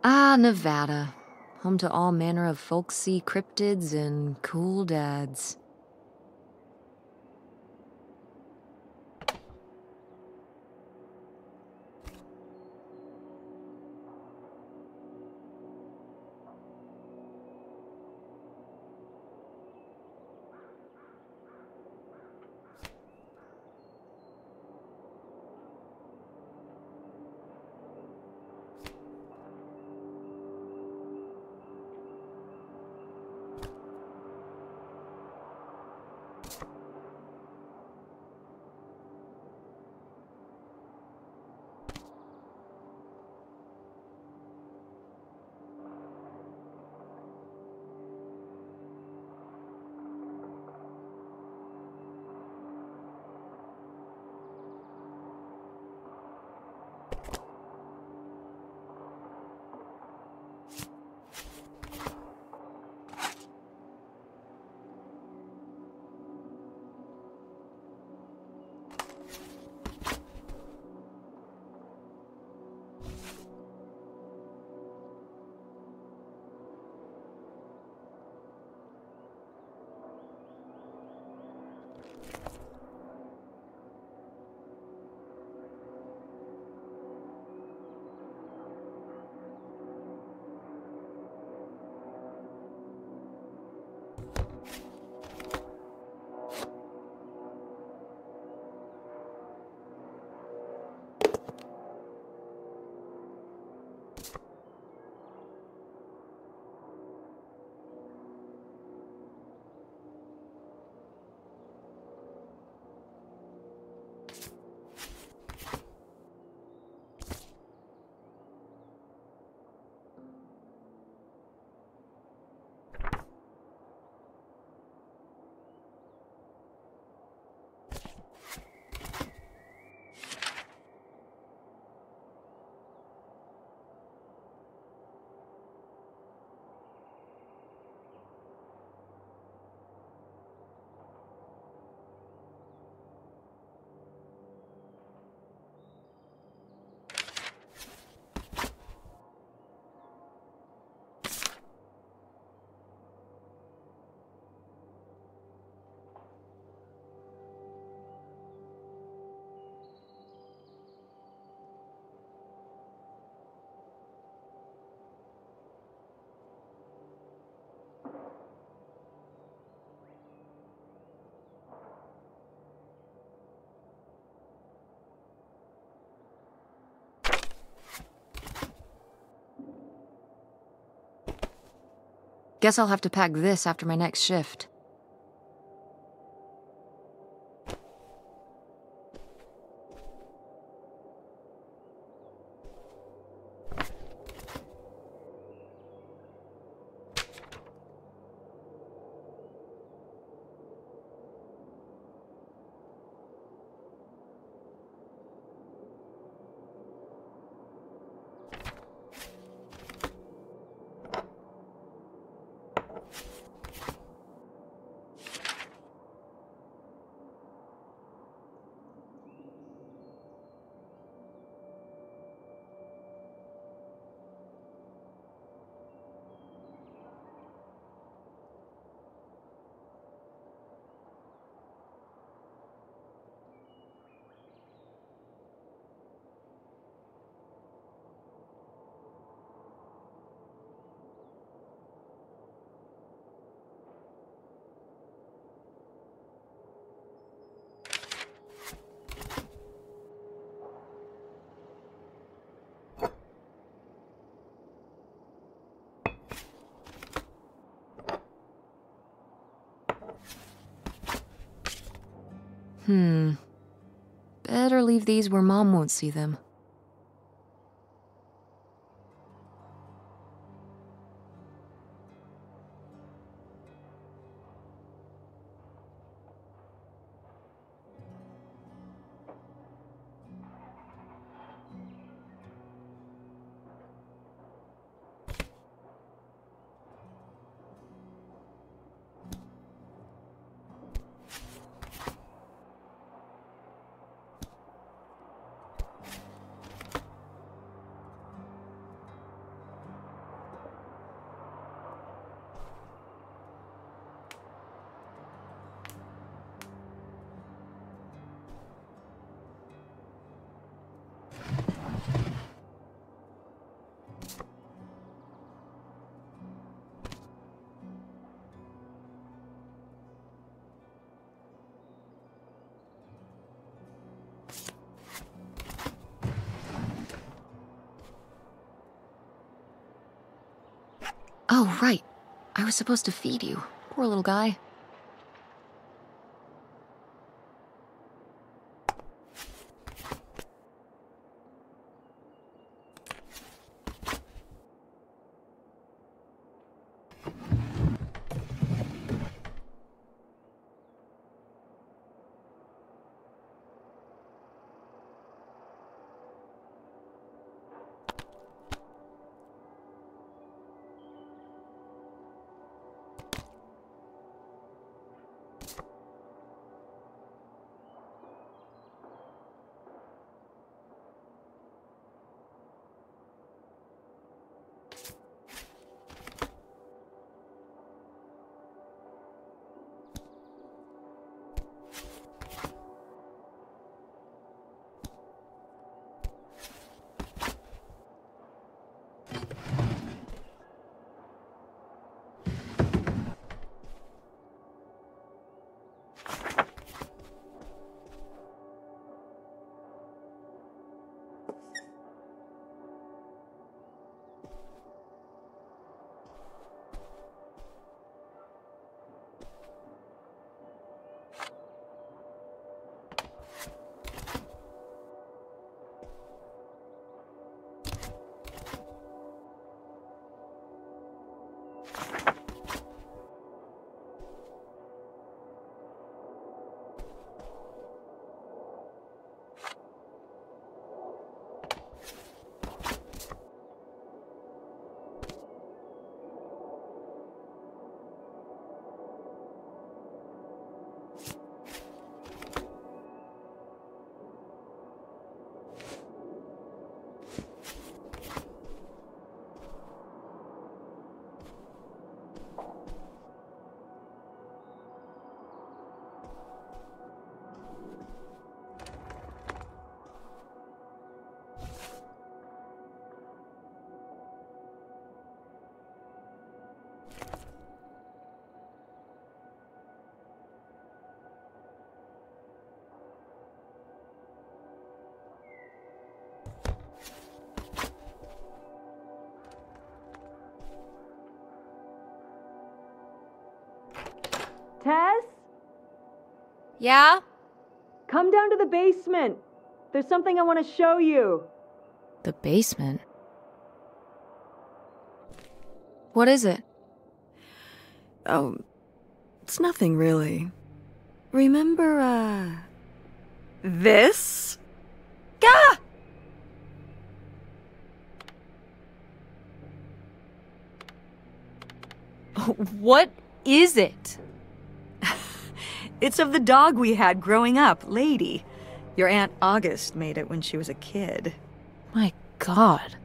Ah, Nevada. Home to all manner of folksy cryptids and cool dads. Guess I'll have to pack this after my next shift. Better leave these where Mom won't see them. Oh, right. I was supposed to feed you. Poor little guy. Tess? Yeah? Come down to the basement. There's something I want to show you. The basement? What is it? Oh, it's nothing really. Remember, this? Gah! What is it? It's of the dog we had growing up, Lady. Your Aunt August made it when she was a kid. My God.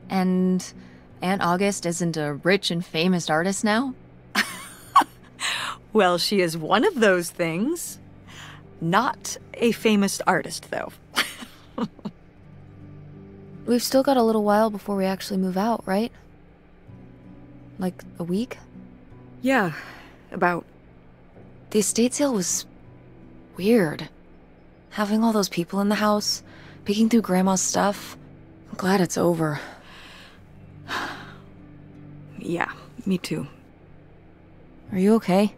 And Aunt August isn't a rich and famous artist now? Well, she is one of those things. Not a famous artist, though. We've still got a little while before we actually move out, right? Like a week? Yeah, about. The estate sale was weird. Having all those people in the house, picking through Grandma's stuff. I'm glad it's over. Yeah, me too. Are you okay?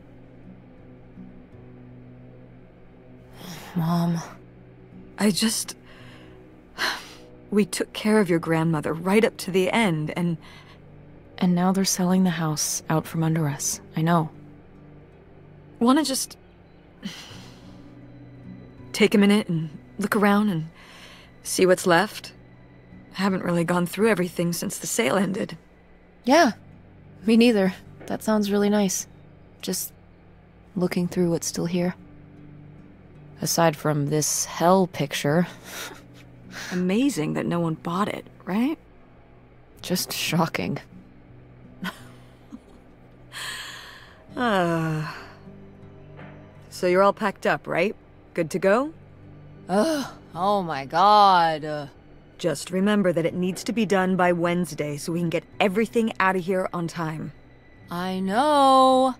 Mom. We took care of your grandmother right up to the end, and now they're selling the house out from under us. I know. Wanna just take a minute and look around and see what's left? I haven't really gone through everything since the sale ended. Yeah, me neither. That sounds really nice. Just looking through what's still here. Aside from this hell picture. Amazing that no one bought it, right? Just shocking. So you're all packed up, right? Good to go? Ugh, oh my god. Just remember that it needs to be done by Wednesday so we can get everything out of here on time. I know.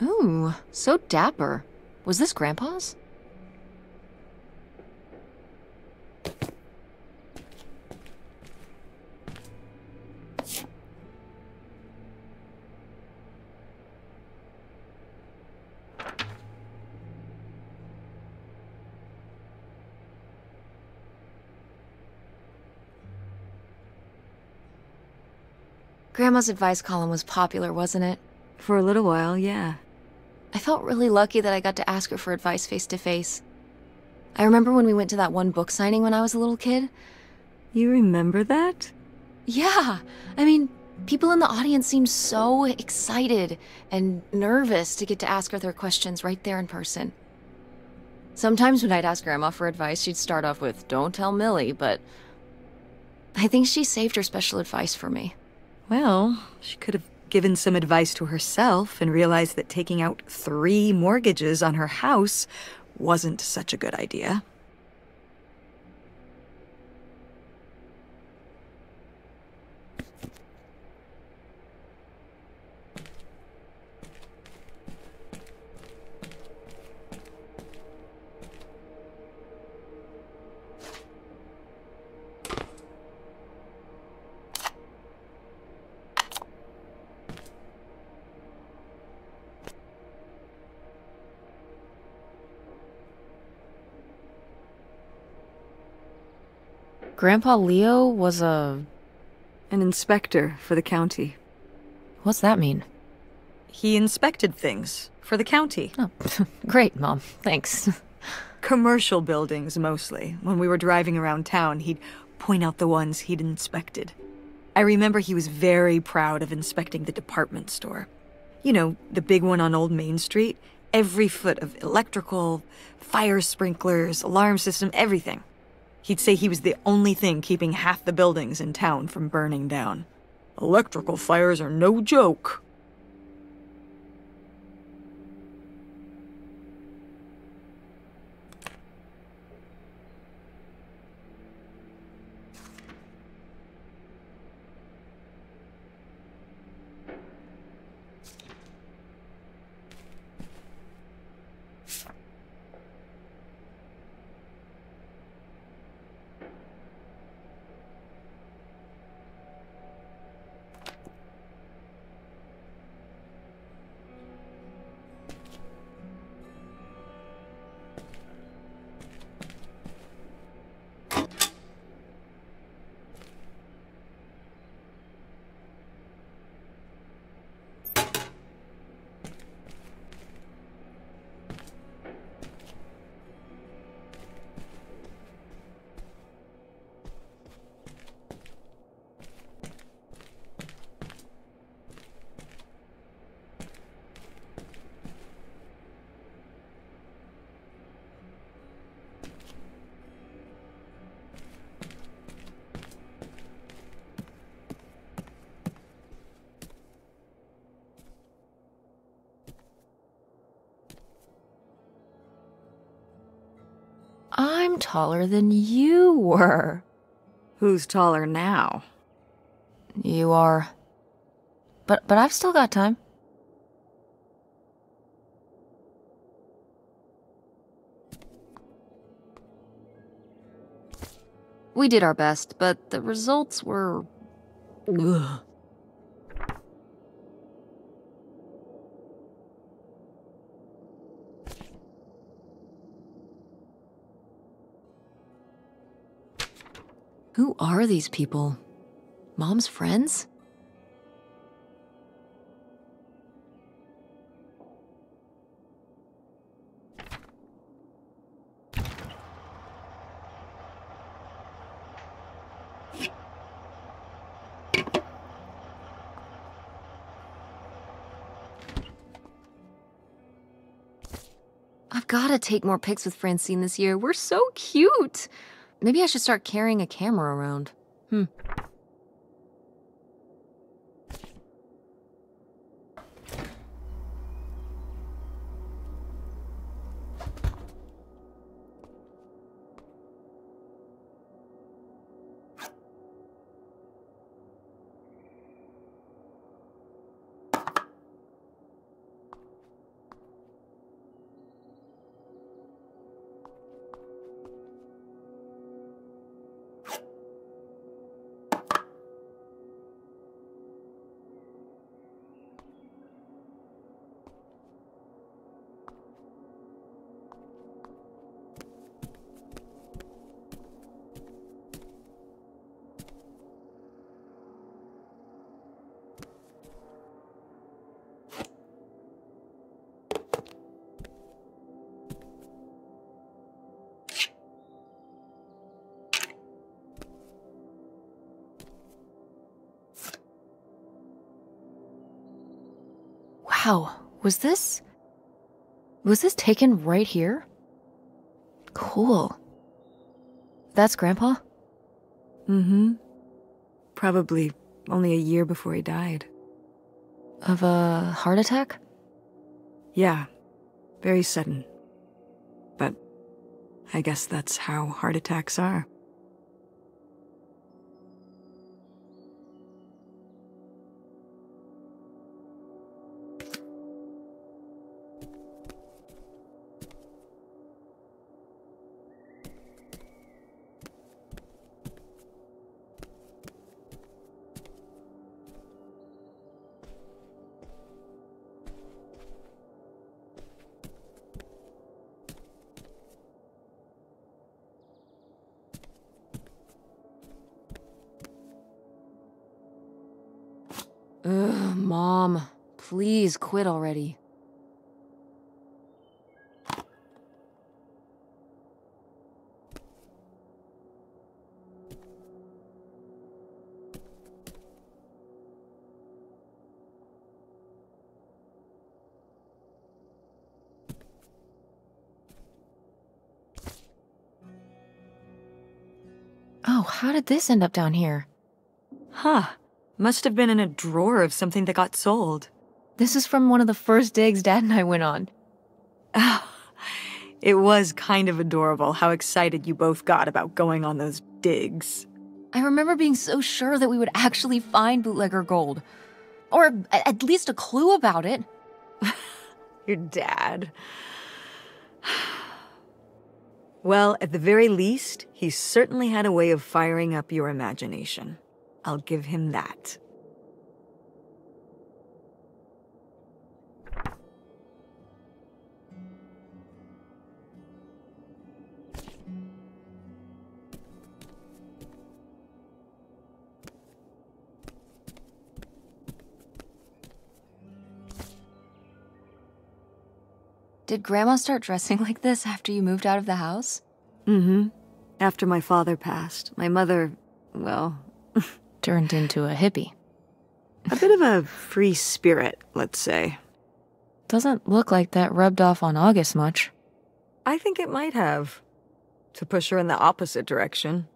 Ooh, so dapper. Was this Grandpa's? Grandma's advice column was popular, wasn't it? For a little while, yeah. I felt really lucky that I got to ask her for advice face to face. I remember when we went to that one book signing when I was a little kid. You remember that? Yeah, I mean, people in the audience seemed so excited and nervous to get to ask her their questions right there in person. Sometimes when I'd ask Grandma for advice, she'd start off with, "Don't tell Millie," but I think she saved her special advice for me. Well, she could have given some advice to herself and realized that taking out 3 mortgages on her house wasn't such a good idea. Grandpa Leo was An inspector for the county. What's that mean? He inspected things for the county. Oh, great, Mom. Thanks. Commercial buildings, mostly. When we were driving around town, he'd point out the ones he'd inspected. I remember he was very proud of inspecting the department store. You know, the big one on Old Main Street. Every foot of electrical, fire sprinklers, alarm system, everything. He'd say he was the only thing keeping half the buildings in town from burning down. Electrical fires are no joke. I'm taller than you were. Who's taller now? You are. But I've still got time. We did our best, but the results were... Ugh. Who are these people? Mom's friends? I've gotta take more pics with Francine this year. We're so cute. Maybe I should start carrying a camera around. Wow, was this taken right here? Cool. That's Grandpa? Mm-hmm. Probably only a year before he died. Of a heart attack? Yeah, very sudden. But I guess that's how heart attacks are. Ugh, Mom, please quit already. Oh, how did this end up down here? Huh. Must have been in a drawer of something that got sold. This is from one of the first digs Dad and I went on. It was kind of adorable how excited you both got about going on those digs. I remember being so sure that we would actually find bootlegger gold. Or at least a clue about it. Your dad. Well, at the very least, he certainly had a way of firing up your imagination. I'll give him that. Did Grandma start dressing like this after you moved out of the house? Mm-hmm. After my father passed, my mother, well... Turned into a hippie. A bit of a free spirit, let's say. Doesn't look like that rubbed off on August much. I think it might have. To push her in the opposite direction.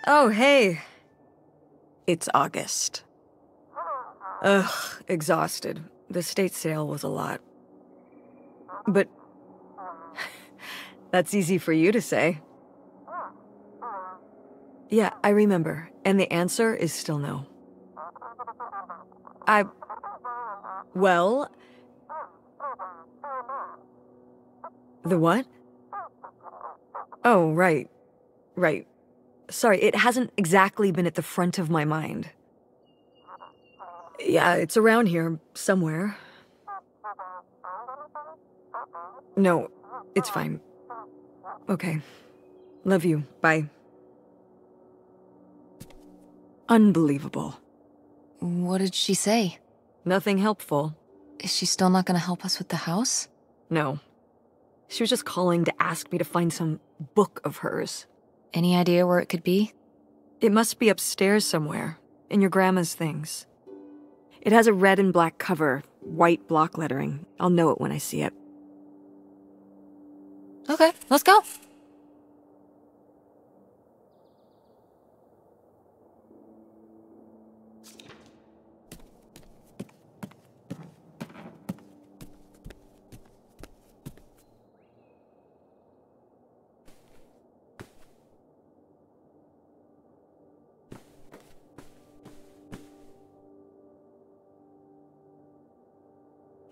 Oh, hey. It's August. Ugh, exhausted. The state sale was a lot. But that's easy for you to say. Yeah, I remember. And the answer is still no. Well... The what? Oh, right. Right. Sorry, it hasn't exactly been at the front of my mind. Yeah, it's around here, somewhere. No, it's fine. Okay. Love you. Bye. Unbelievable. What did she say? Nothing helpful. Is she still not gonna help us with the house? No. She was just calling to ask me to find some book of hers. Any idea where it could be? It must be upstairs somewhere, in your grandma's things. It has a red and black cover, white block lettering. I'll know it when I see it. Okay, let's go.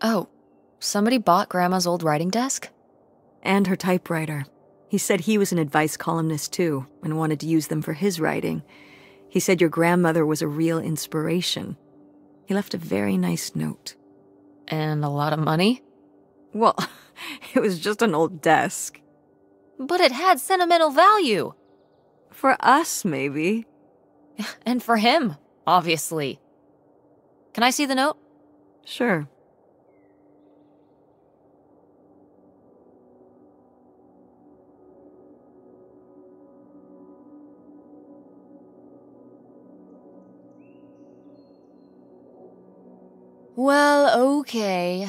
Oh, somebody bought Grandma's old writing desk? And her typewriter. He said he was an advice columnist too, and wanted to use them for his writing. He said your grandmother was a real inspiration. He left a very nice note. And a lot of money? Well, it was just an old desk. But it had sentimental value. For us, maybe. And for him, obviously. Can I see the note? Sure. Well, okay.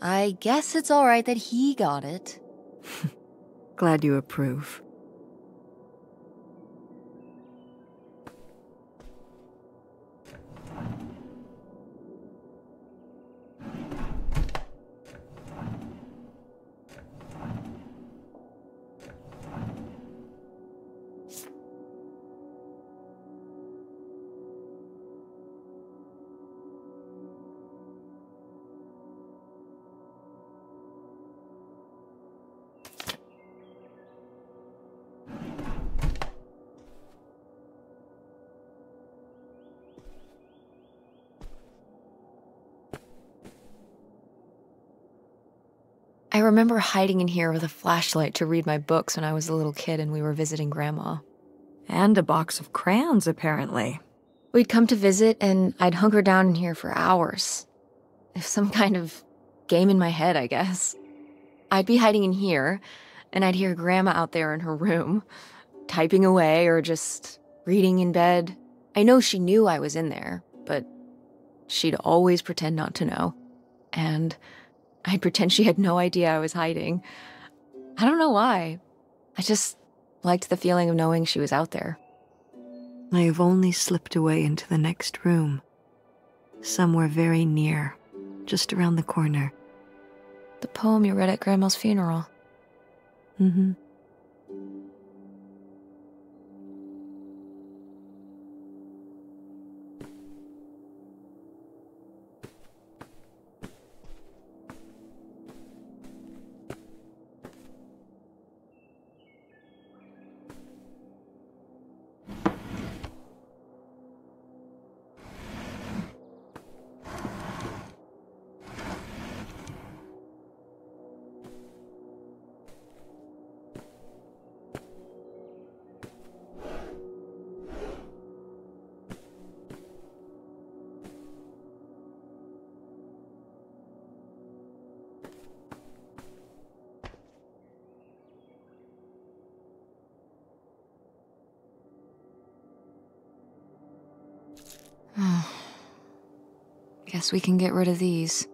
I guess it's all right that he got it. Glad you approve. I remember hiding in here with a flashlight to read my books when I was a little kid and we were visiting Grandma. And a box of crayons, apparently. We'd come to visit and I'd hunker down in here for hours. Some kind of game in my head, I guess. I'd be hiding in here, and I'd hear Grandma out there in her room, typing away or just reading in bed. I know she knew I was in there, but she'd always pretend not to know. And I'd pretend she had no idea I was hiding. I don't know why. I just liked the feeling of knowing she was out there. I have only slipped away into the next room. Somewhere very near, just around the corner. The poem you read at Grandma's funeral. Mm-hmm. Guess we can get rid of these.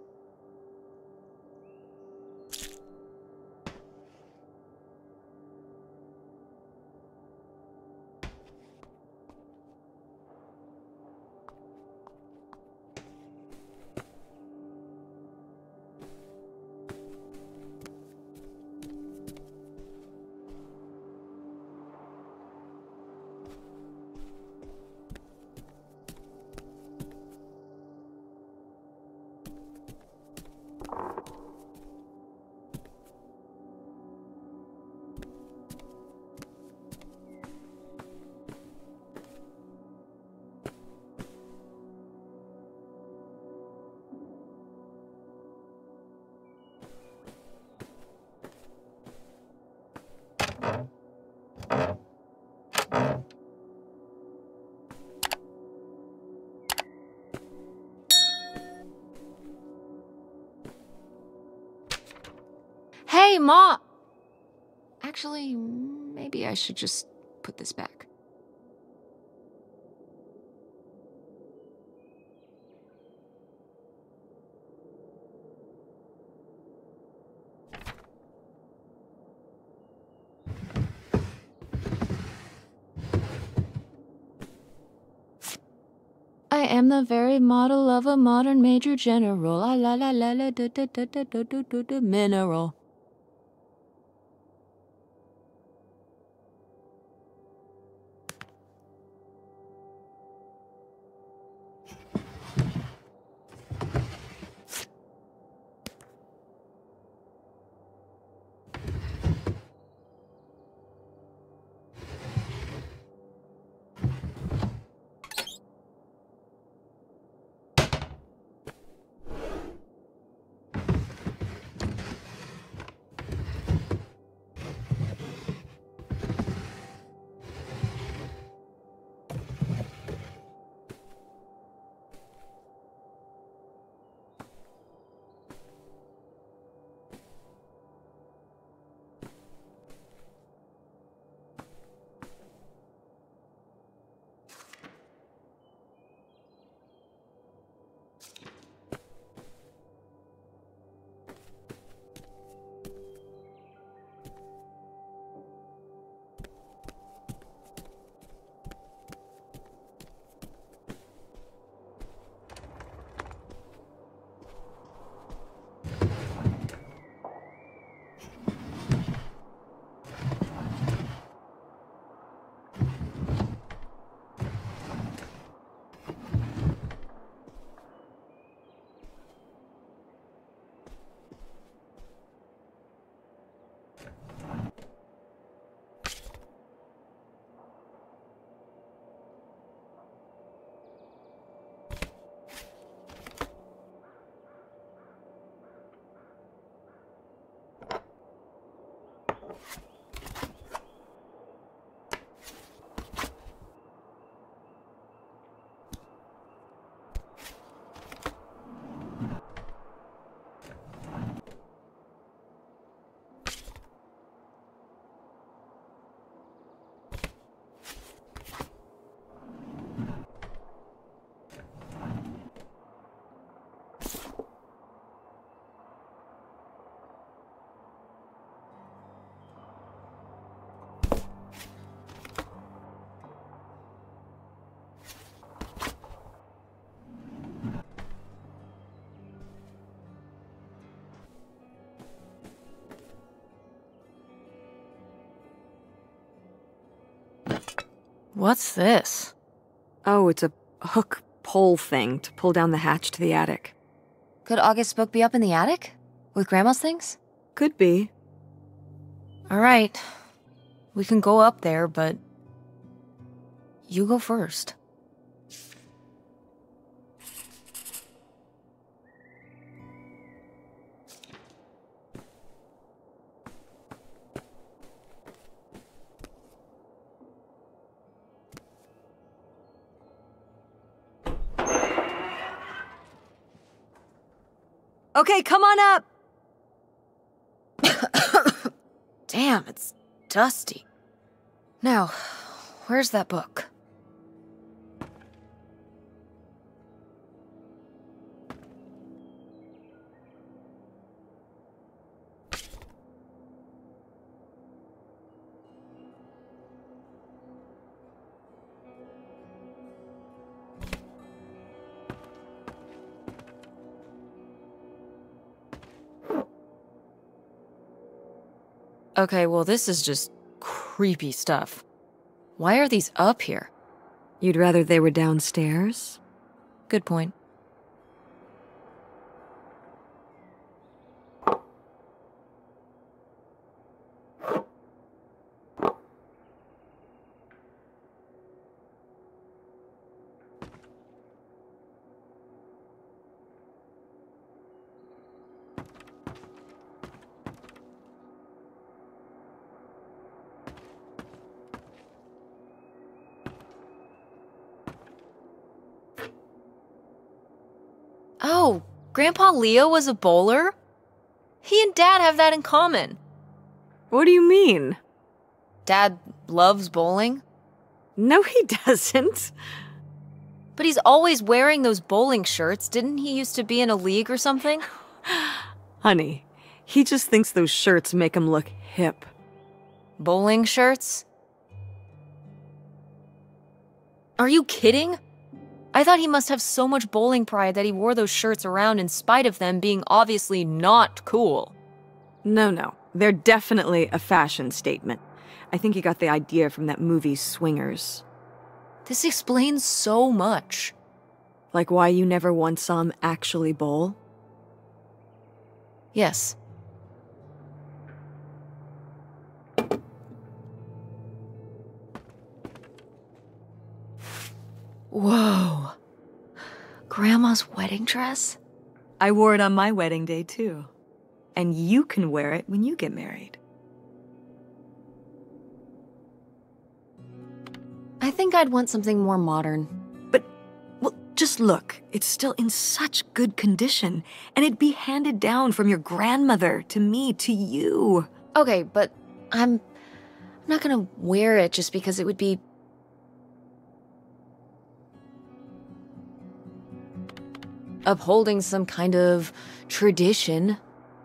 Hey, Ma! Actually, maybe I should just put this back. I am the very model of a modern major general. La la la la la da da da da da da da da mineral. What's this? Oh, it's a hook pole thing to pull down the hatch to the attic. Could August's book be up in the attic? With Grandma's things? Could be. Alright. We can go up there, but... you go first. Okay, come on up! Damn, it's dusty. Now, where's that book? Okay, well, this is just creepy stuff. Why are these up here? You'd rather they were downstairs? Good point. Oh, Grandpa Leo was a bowler? He and Dad have that in common. What do you mean? Dad loves bowling. No, he doesn't. But he's always wearing those bowling shirts. Didn't he used to be in a league or something? Honey, he just thinks those shirts make him look hip. Bowling shirts? Are you kidding? I thought he must have so much bowling pride that he wore those shirts around in spite of them being obviously not cool. No. They're definitely a fashion statement. I think he got the idea from that movie Swingers. This explains so much. Like why you never once saw him actually bowl? Yes. Whoa. Grandma's wedding dress? I wore it on my wedding day, too. And you can wear it when you get married. I think I'd want something more modern. But, well, just look. It's still in such good condition. And it'd be handed down from your grandmother to me to you. Okay, but I'm not gonna wear it just because it would be... upholding some kind of tradition.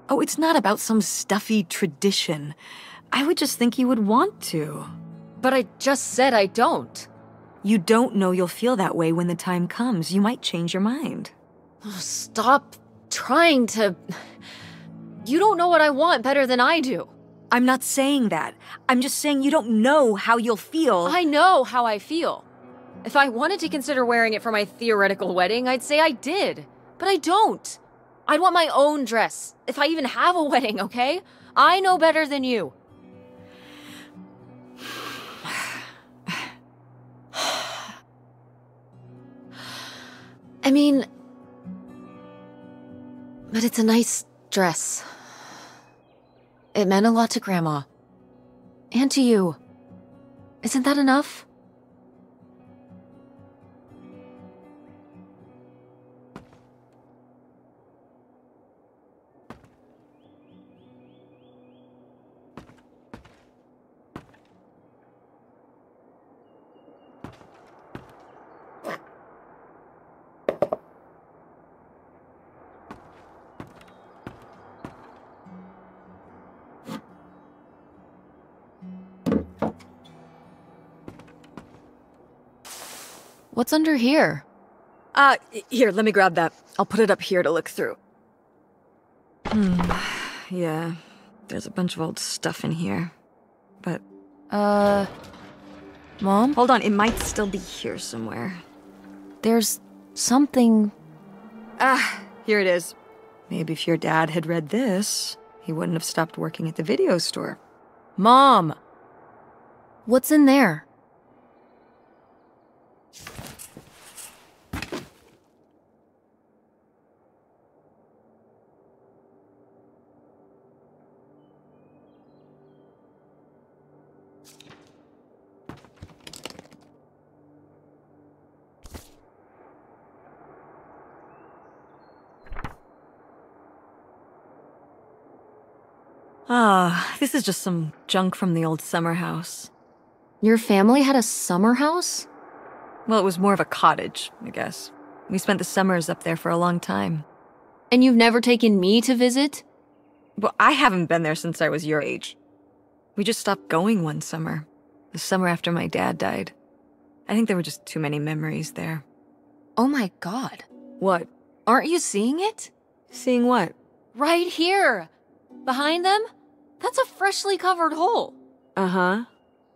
Oh, it's not about some stuffy tradition. I would just think you would want to. But I just said I don't. You don't know you'll feel that way when the time comes. You might change your mind. Oh, stop trying to... You don't know what I want better than I do. I'm not saying that. I'm just saying you don't know how you'll feel. I know how I feel. If I wanted to consider wearing it for my theoretical wedding, I'd say I did. But I don't. I'd want my own dress, if I even have a wedding, okay? I know better than you. I mean... But it's a nice dress. It meant a lot to Grandma. And to you. Isn't that enough? What's under here? Here, let me grab that. I'll put it up here to look through. Yeah, there's a bunch of old stuff in here. But... Mom? Hold on, it might still be here somewhere. There's something... Here it is. Maybe if your dad had read this, he wouldn't have stopped working at the video store. Mom! What's in there? This is just some junk from the old summer house. Your family had a summer house? Well, it was more of a cottage, I guess. We spent the summers up there for a long time. And you've never taken me to visit? Well, I haven't been there since I was your age. We just stopped going one summer. The summer after my dad died. I think there were just too many memories there. Oh my god. What? Aren't you seeing it? Seeing what? Right here! Behind them? That's a freshly covered hole. Uh-huh.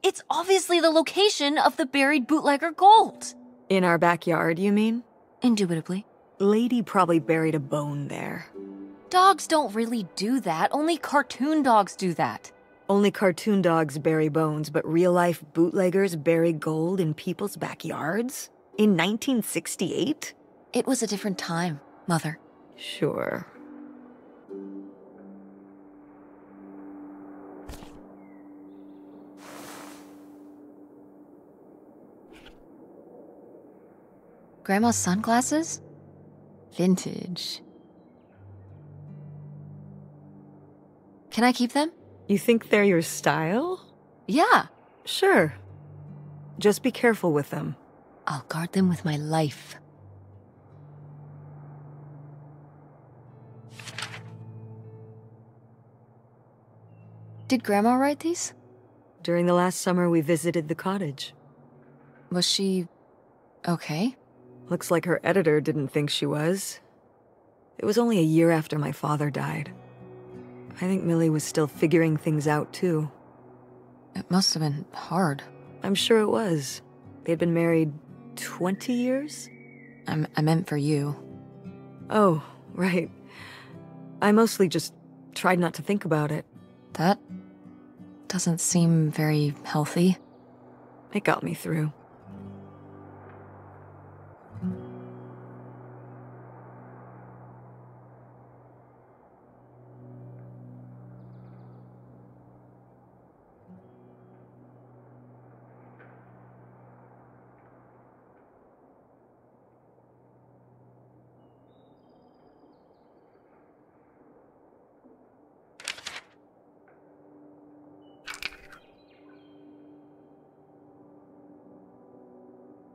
It's obviously the location of the buried bootlegger gold. In our backyard, you mean? Indubitably. Lady probably buried a bone there. Dogs don't really do that. Only cartoon dogs do that. Only cartoon dogs bury bones, but real-life bootleggers bury gold in people's backyards? In 1968? It was a different time, Mother. Sure. Grandma's sunglasses? Vintage. Can I keep them? You think they're your style? Yeah. Sure. Just be careful with them. I'll guard them with my life. Did Grandma write these? During the last summer, we visited the cottage. Was she okay? Looks like her editor didn't think she was. It was only a year after my father died. I think Millie was still figuring things out, too. It must have been hard. I'm sure it was. They'd been married 20 years? I meant for you. Oh, right. I mostly just tried not to think about it. That doesn't seem very healthy. It got me through.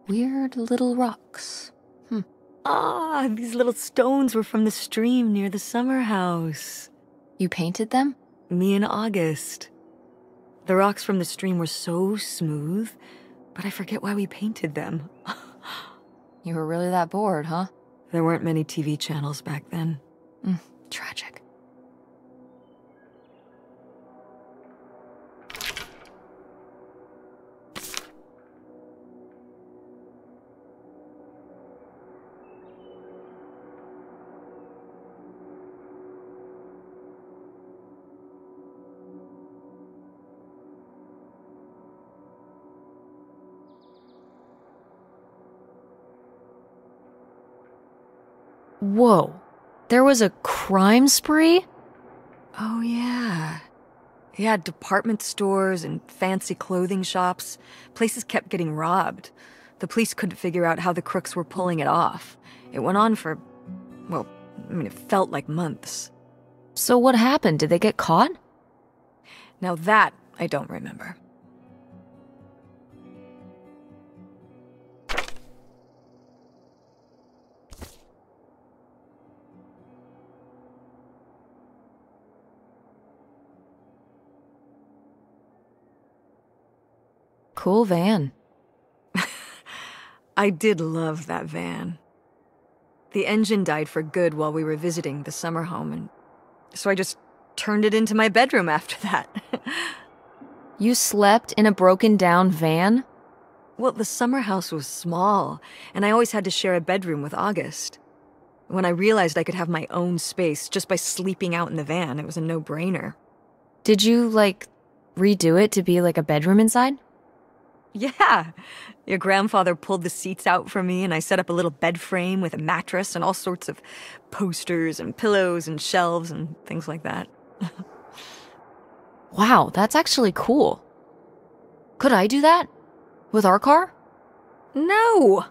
Weird little rocks. Ah, these little stones were from the stream near the summer house. You painted them? Me in August. The rocks from the stream were so smooth, but I forget why we painted them. You were really that bored, huh? There weren't many TV channels back then. Tragic. Whoa. There was a crime spree? Oh, yeah. Yeah, department stores and fancy clothing shops. Places kept getting robbed. The police couldn't figure out how the crooks were pulling it off. It went on for, well, it felt like months. So what happened? Did they get caught? Now that I don't remember. Cool van. I did love that van. The engine died for good while we were visiting the summer home, and so I just turned it into my bedroom after that. You slept in a broken-down van? Well, the summer house was small, and I always had to share a bedroom with August. When I realized I could have my own space just by sleeping out in the van, it was a no-brainer. Did you, like, redo it to be like a bedroom inside? Yeah. Your grandfather pulled the seats out for me, and I set up a little bed frame with a mattress and all sorts of posters and pillows and shelves and things like that. Wow, that's actually cool. Could I do that? With our car? No!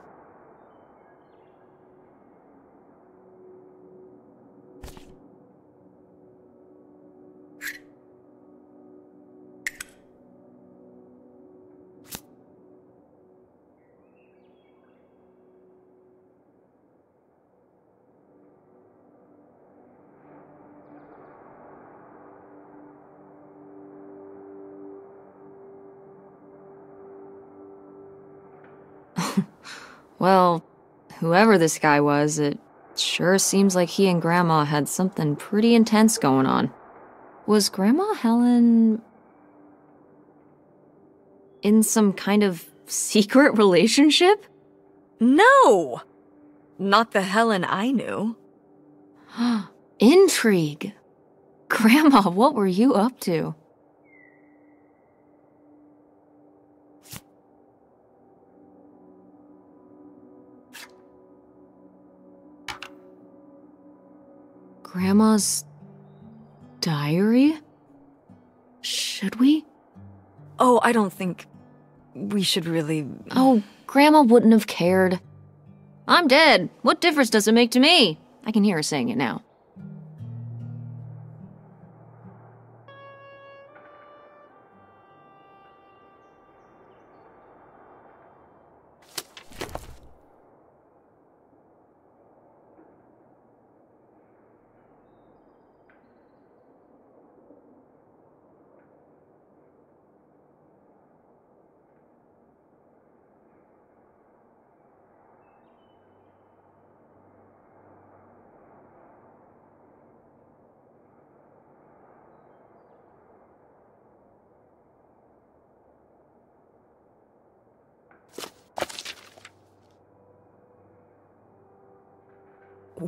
Well, whoever this guy was, it sure seems like he and Grandma had something pretty intense going on. Was Grandma Helen in some kind of secret relationship? No! Not the Helen I knew. Intrigue. Grandma, what were you up to? Grandma's diary? Should we? Oh, I don't think we should really... Oh, Grandma wouldn't have cared. I'm dead. What difference does it make to me? I can hear her saying it now.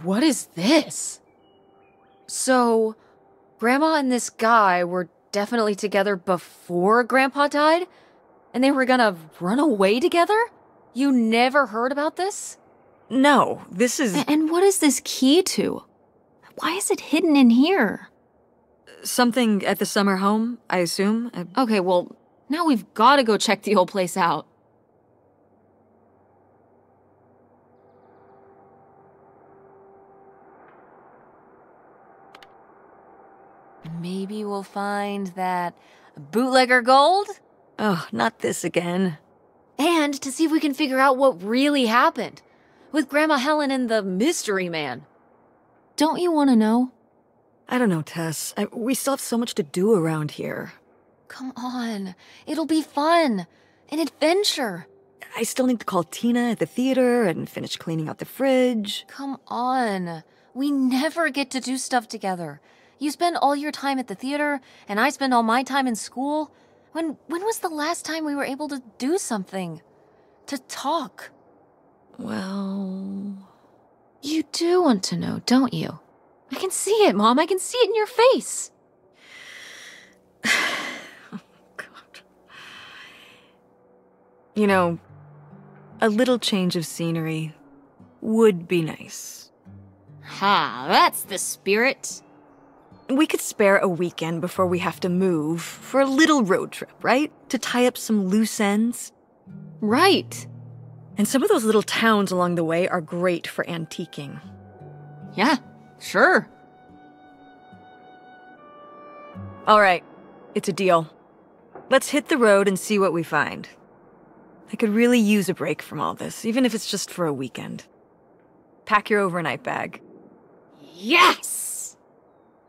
What is this? So, Grandma and this guy were definitely together before Grandpa died? And they were gonna run away together? You never heard about this? No, this is... And what is this key to? Why is it hidden in here? something at the summer home, I assume? Okay, well, now we've gotta go check the old place out. Maybe we'll find that bootlegger gold? Oh, not this again. And to see if we can figure out what really happened with Grandma Helen and the mystery man. Don't you want to know? I don't know, Tess. We still have so much to do around here. Come on. It'll be fun. An adventure. I still need to call Tina at the theater and finish cleaning out the fridge. Come on. We never get to do stuff together. You spend all your time at the theater, and I spend all my time in school. When was the last time we were able to do something? To talk? Well... You do want to know, don't you? I can see it, Mom. I can see it in your face. Oh, God. You know, a little change of scenery would be nice. Ha, that's the spirit. We could spare a weekend before we have to move for a little road trip, right? To tie up some loose ends. Right. And some of those little towns along the way are great for antiquing. Yeah, sure. All right, it's a deal. Let's hit the road and see what we find. I could really use a break from all this, even if it's just for a weekend. Pack your overnight bag. Yes!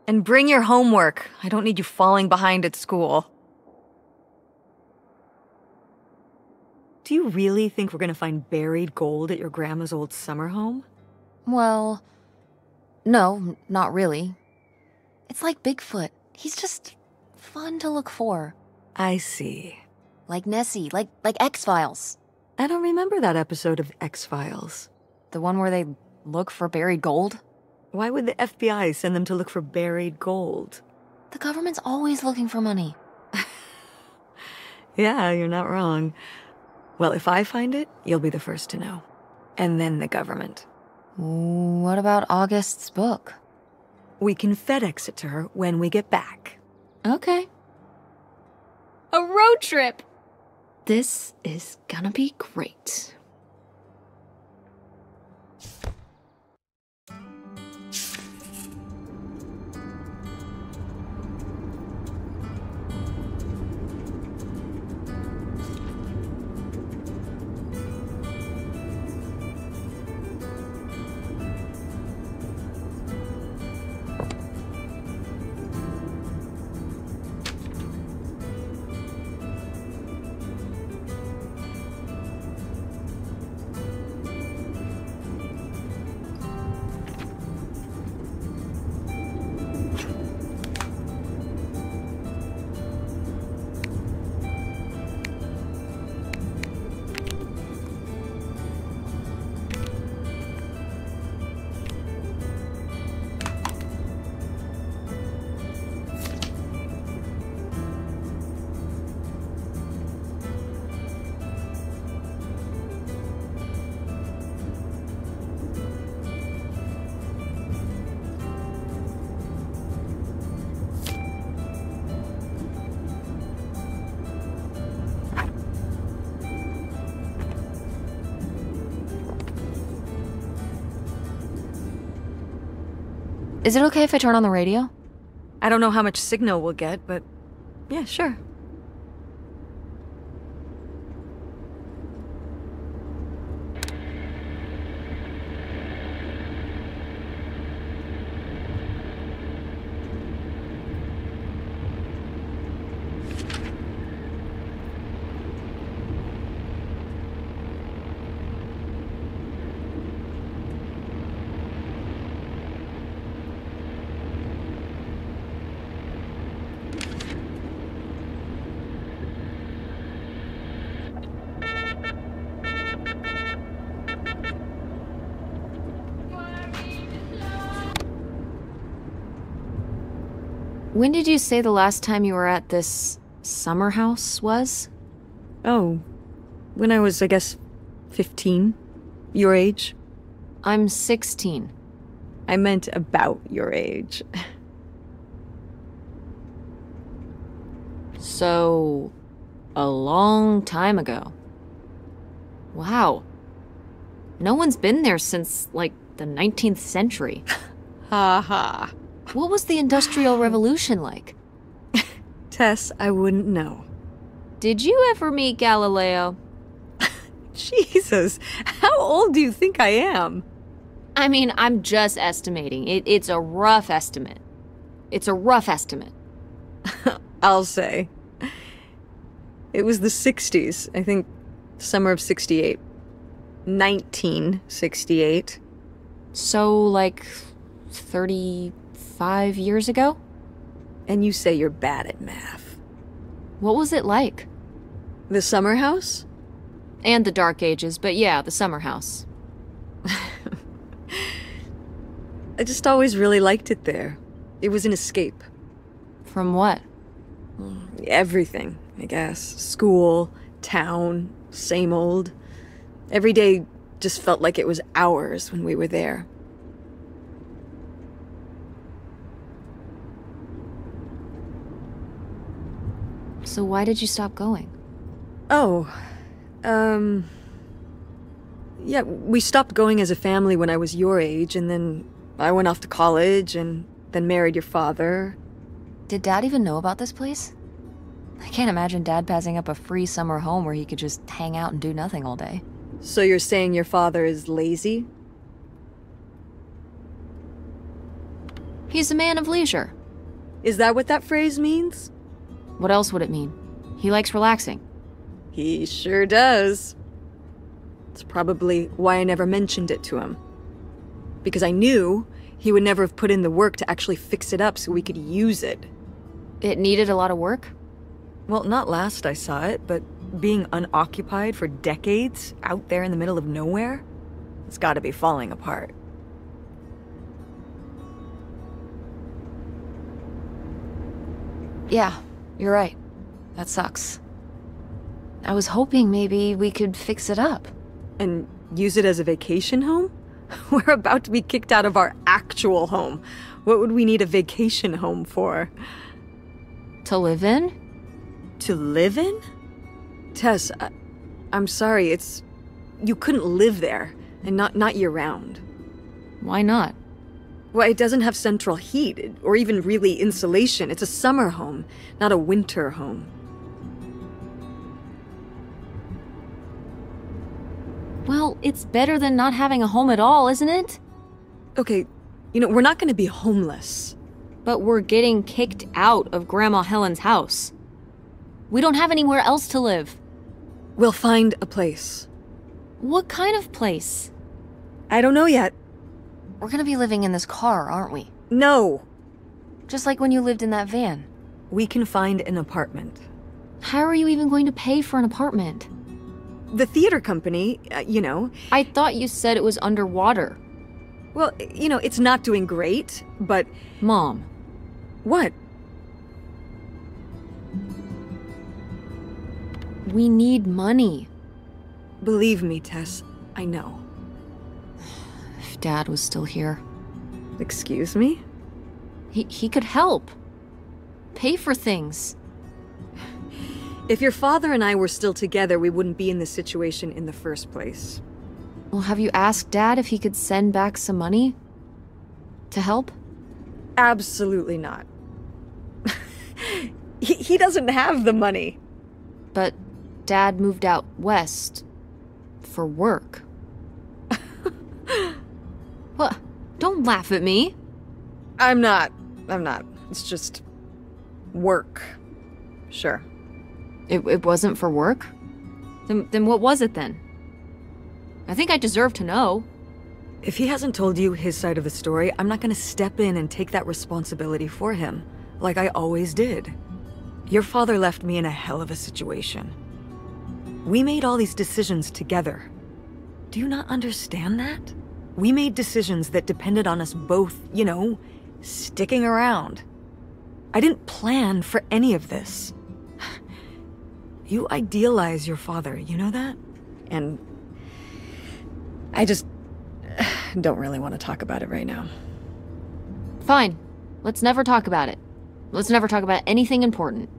And bring your homework. I don't need you falling behind at school. Do you really think we're gonna find buried gold at your grandma's old summer home? Well, no, not really. It's like Bigfoot. He's just fun to look for. I see. Like Nessie, like X-Files. I don't remember that episode of X-Files. The one where they look for buried gold? Why would the FBI send them to look for buried gold? The government's always looking for money. Yeah, you're not wrong. Well, if I find it, you'll be the first to know. And then the government. What about August's book? We can FedEx it to her when we get back. Okay. A road trip! This is gonna be great. Is it okay if I turn on the radio? I don't know how much signal we'll get, but yeah, sure. When did you say the last time you were at this summer house was? Oh, when I was, I guess, 15. Your age. I'm 16. I meant about your age. So, a long time ago. Wow. No one's been there since, like, the 19th century. Ha ha. What was the Industrial Revolution like? Tess, I wouldn't know. Did you ever meet Galileo? Jesus, how old do you think I am? I mean, I'm just estimating. It's a rough estimate. It's a rough estimate. I'll say. It was the 60s, I think, summer of 68. 1968. So, like, 35 years ago? And you say you're bad at math. What was it like? The summer house? And the Dark Ages, but yeah, the summer house. I just always really liked it there. It was an escape. From what? Everything, I guess. School, town, same old. Every day just felt like it was hours when we were there. So why did you stop going? Oh, yeah, we stopped going as a family when I was your age, and then I went off to college, and then married your father. Did Dad even know about this place? I can't imagine Dad passing up a free summer home where he could just hang out and do nothing all day. So you're saying your father is lazy? He's a man of leisure. Is that what that phrase means? What else would it mean? He likes relaxing. He sure does. It's probably why I never mentioned it to him. Because I knew he would never have put in the work to actually fix it up so we could use it. It needed a lot of work? Well, not last I saw it, but being unoccupied for decades out there in the middle of nowhere, it's gotta be falling apart. Yeah, you're right. That sucks. I was hoping maybe we could fix it up. And use it as a vacation home? We're about to be kicked out of our actual home. What would we need a vacation home for? To live in? To live in? Tess, I'm sorry, it's... You couldn't live there, and not year-round. Why not? Well, it doesn't have central heat, or even really insulation. It's a summer home, not a winter home. Well, it's better than not having a home at all, isn't it? Okay, you know, we're not gonna be homeless. But we're getting kicked out of Grandma Helen's house. We don't have anywhere else to live. We'll find a place. What kind of place? I don't know yet. We're gonna be living in this car, aren't we? No! Just like when you lived in that van. We can find an apartment. How are you even going to pay for an apartment? The theater company, you know... I thought you said it was underwater. Well, you know, it's not doing great, but... Mom. What? We need money. Believe me, Tess, I know. If Dad was still here. Excuse me? He could help. Pay for things. If your father and I were still together, we wouldn't be in this situation in the first place. Well, have you asked Dad if he could send back some money? To help? Absolutely not. He doesn't have the money. But Dad moved out west. For work. What? Don't laugh at me. I'm not. It's just... work. Sure. It wasn't for work? Then what was it then? I think I deserve to know. If he hasn't told you his side of the story, I'm not gonna step in and take that responsibility for him, like I always did. Your father left me in a hell of a situation. We made all these decisions together. Do you not understand that? We made decisions that depended on us both, you know, sticking around. I didn't plan for any of this. You idealize your father, you know that? And I just don't really want to talk about it right now. Fine. Let's never talk about it. Let's never talk about anything important.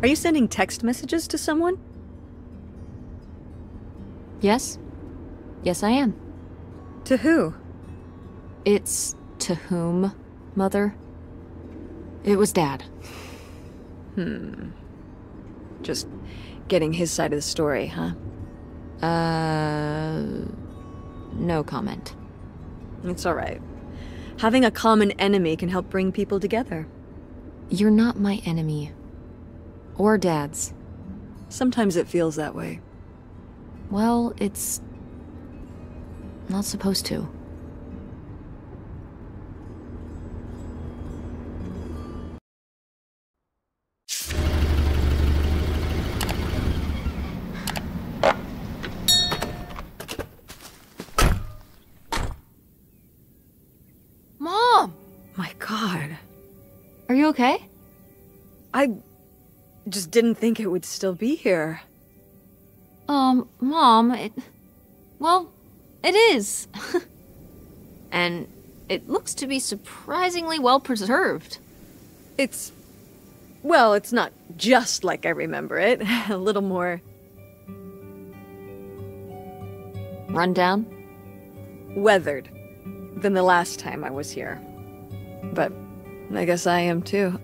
Are you sending text messages to someone? Yes? Yes, I am. To who? It's to whom, Mother? It was Dad. Just getting his side of the story, huh? No comment. It's alright. Having a common enemy can help bring people together. You're not my enemy. Or Dad's. Sometimes it feels that way. Well, it's not supposed to. Mom! My God. Are you okay? I just didn't think it would still be here. Mom, well, it is. And it looks to be surprisingly well preserved. Well, it's not just like I remember it. A little more... Run down? weathered than the last time I was here. But I guess I am too.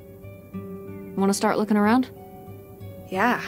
Want to start looking around? Yeah.